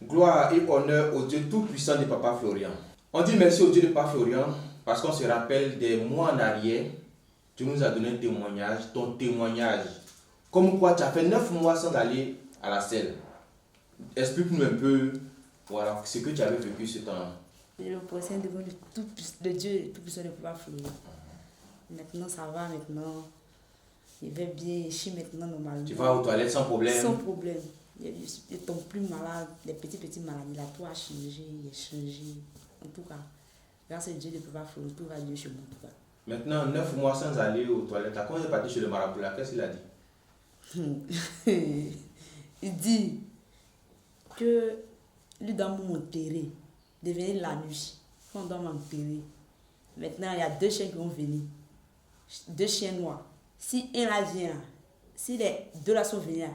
Gloire et honneur au Dieu tout-puissant de Papa Florian. On dit merci au Dieu de Papa Florian parce qu'on se rappelle des mois en arrière, tu nous as donné un témoignage, ton témoignage. Comme quoi tu as fait 9 mois sans aller à la selle. Explique-nous un peu voilà, ce que tu avais vécu ce temps-là. Le procès devant le Dieu tout-puissant de Papa Florian. Maintenant ça va, maintenant. Il va bien, je suis maintenant normalement. Tu vas aux toilettes sans problème? Sans problème. Je ne tombe plus malade, les petites maladies, là, tout a changé, il a changé. En tout cas, grâce à Dieu de Papa Florian, tout va bien chez moi. En tout cas. Maintenant, 9 mois sans aller aux toilettes. Quand on est parti chez le marabout là, qu'est-ce qu'il a dit? Il dit que lui doit m'enterrer, devenir la nuit. On doit m'enterrer. Maintenant, il y a 2 chiens qui vont venir. 2 chiens noirs. Si un là vient, si les 2 là sont venus,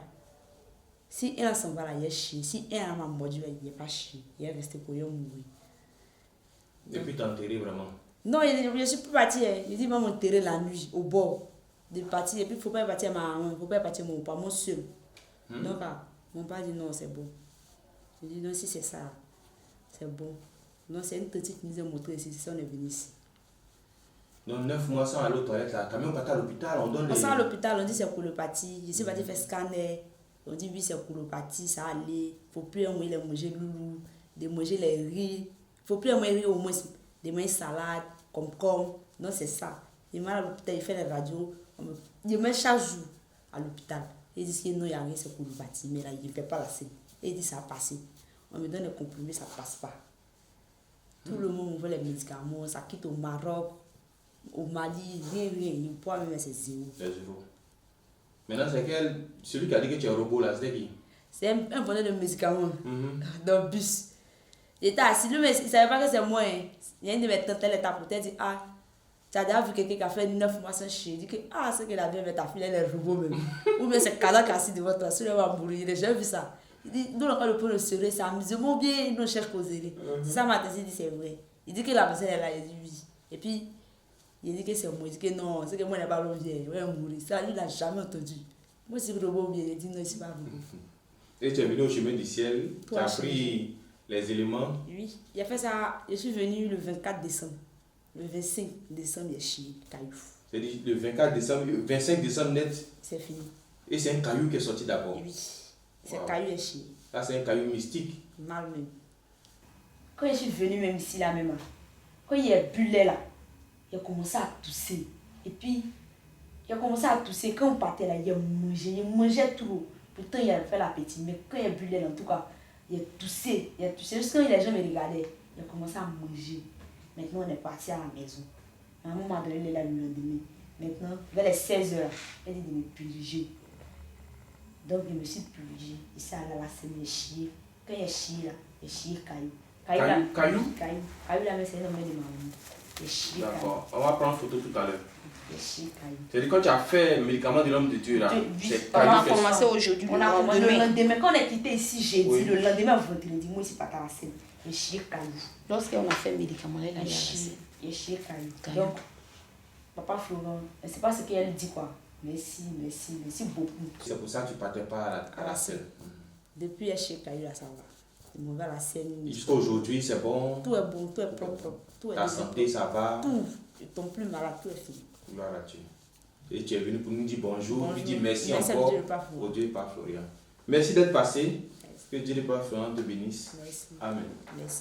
si un là s'en va là, il est chier. Si un là m'a mordu, il n'est pas chier. Il est resté pour y mourir. Et puis t'enterrer vraiment? Non, je ne suis plus parti. Il dit, il va m'enterrer la nuit, au bord. De partir. Et puis, il ne faut pas partir à ma maman, il ne faut pas partir à mon papa, mon seul. Donc, mon père dit non, c'est bon. Je dis non, si c'est ça, c'est bon. Non, c'est une petite qui nous a montré ici, c'est ça, on est venu ici. Donc 9 mois sans aller aux toilettes, là, quand même on part à l'hôpital, on donne les... On sort à l'hôpital, on dit c'est colopathie. Je suis parti faire scanner, on dit oui c'est colopathie, ça allait. Il ne faut plus manger loulou, de manger les riz. Il ne faut plus manger au moins de manger salade, comme. Non, c'est ça. Il m'a à l'hôpital, il fait les radios. Il met chaque jour à l'hôpital. Il dit que non, il n'y a rien, c'est colopathie. Mais là, il ne fait pas la scène. Il dit ça a passé. On me donne les comprimés, ça ne passe pas. Tout le monde veut les médicaments, ça quitte au Maroc. Au Mali, rien, il pourra même c'est zéro. C'est zéro. Maintenant, c'est celui qui a dit que tu es un robot là, c'est qui? C'est un vendeur de médicaments dans le bus. Il était assis, lui, mais il ne savait pas que c'est moi. Il y a une de mes tantes, elle est à côté, elle dit ah, tu as déjà vu quelqu'un qui a fait 9 mois sans chier. Il dit que ah, c'est qu'elle a bien, mais ta fille, elle est robot même. Ou bien c'est Kazak assis devant toi, celui-là va mourir. J'ai jamais vu ça. Il dit, nous, quand le point de serrer, c'est amusement bien, nous cherche causer. C'est ça, ma tante, il dit c'est vrai. Il dit que la personne est là, il dit oui. Et puis, il dit que c'est moi, il dit que non, c'est que moi, je n'ai pas l'homme vieille, je vais mourir. Ça, lui, il n'a jamais entendu. Moi, c'est le robot bien, il dit non, il n'est pas robot. Et tu es venu au chemin du ciel, tu as pris les éléments? Oui, il a fait ça, je suis venu le 24 décembre. Le 25 décembre, il est chez Caillou. C'est-à-dire le 24 décembre, le 25 décembre net? C'est fini. Et c'est un caillou qui est sorti d'abord? Oui, c'est un caillou est chez. Là, c'est un caillou mystique? Mal même. Quand je suis venu même ici, là même, quand il est bullet là, il a commencé à tousser. Et puis, il a commencé à tousser. Quand on partait là, il mangeait trop. Pourtant, il a fait l'appétit. Mais quand il a bu l'air, en tout cas, il a toussé. Juste quand il a jamais regardé, il a commencé à manger. Maintenant, on est parti à la maison. À un moment donné, il est là le lendemain. Maintenant, vers les 16 h, il dit de me purger. Donc, je me suis purgé. Il s'est allé à la scène, il a chié. Quand il a chié là, il a chié caillou. Caillou? Caillou là, mais c'est un homme de maman. D'accord, on va prendre photo tout à l'heure. C'est-à-dire quand tu as fait le médicament de l'homme de Dieu là, c'est on a commencé aujourd'hui. On a commencé le lendemain. Quand on est quitté ici, j'ai dit le lendemain, vendredi, moi ici, pas à la scène. J'ai chié caillou. Lorsqu'on a fait le médicament, elle a chié caillou. Donc, Papa Florian, c'est pas ce qu'elle dit quoi. Merci beaucoup. C'est pour ça que tu ne partais pas à la scène. Depuis elle chié caillou là, ça va. Je m'en vais à la scène. Jusqu'à aujourd'hui, c'est bon? Tout est bon, tout est propre. Ta santé, ça va? Tout. Je ne tombe plus malade, tout est fini. Gloire à Dieu. Et tu es venu pour nous dire bonjour, lui dire merci encore au Dieu de Papa Florian. Merci d'être passé. Que Dieu de Papa Florian te bénisse. Merci. Amen. Merci.